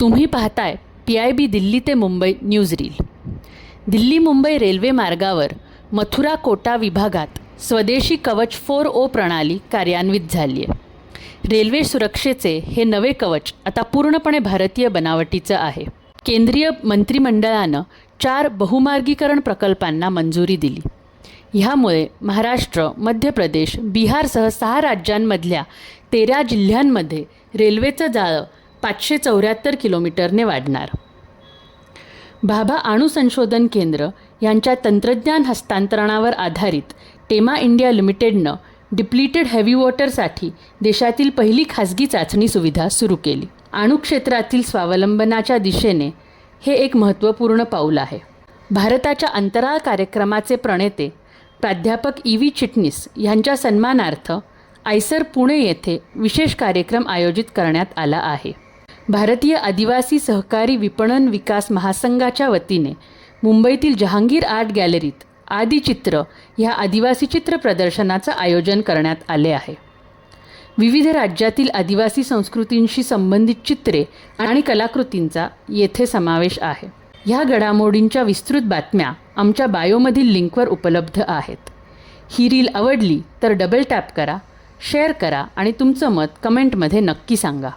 तुम्ही पाहताय PIB दिल्ली ते Mumbai news reel. Delhi Mumbai railway मार्गावर मथुरा कोटा विभागात स्वदेशी कवच 4O प्रणाली कार्यान्वित झाली आहे। रेल्वे सुरक्षेचे हे नवे कवच आता पूर्णपणे भारतीय बनावटीचं आहे। केंद्रीय मंत्रिमंडळानं 4 बहुमार्गीकरण प्रकल्पांना मंजुरी दिली। ह्यामुळे महाराष्ट्र, मध्य प्रदेश, बिहारसह 6 राज्यांमधल्या 13 जिल्ह्यांमध्ये रेल्वेचं जाळं 574 किलोमीटरने वाढणार। भाभा अणु संशोधन केंद्र यांच्या तंत्रज्ञान हस्तांतरणावर आधारित टेमा इंडिया लिमिटेडनं डिप्लीटेड हेवी वॉटरसाठी देशातील पहिली खाजगी चाचणी सुविधा सुरू केली। अणुक्षेत्रातील स्वावलंबनाच्या दिशेने हे एक महत्त्वपूर्ण पाऊल आहे। भारताच्या अंतराळ कार्यक्रमाचे प्रणेते प्राध्यापक EV चिटणीस यांच्या सन्मानार्थ आयसर पुणे येथे विशेष कार्यक्रम आयोजित करण्यात आला आहे। भारतीय आदिवासी सहकारी विपणन विकास महासंघाच्या वतीने मुंबईतील जहांगीर आर्ट गॅलरीत आदिचित्र ह्या आदिवासी चित्र प्रदर्शनाचं आयोजन करण्यात आले आहे। विविध राज्यातील आदिवासी संस्कृतींशी संबंधित चित्रे आणि कलाकृतींचा येथे समावेश आहे। ह्या घडामोडींच्या विस्तृत बातम्या आमच्या बायोमधील लिंकवर उपलब्ध आहेत। ही रील आवडली तर डबल टॅप करा, शेअर करा आणि तुमचं मत कमेंटमध्ये नक्की सांगा।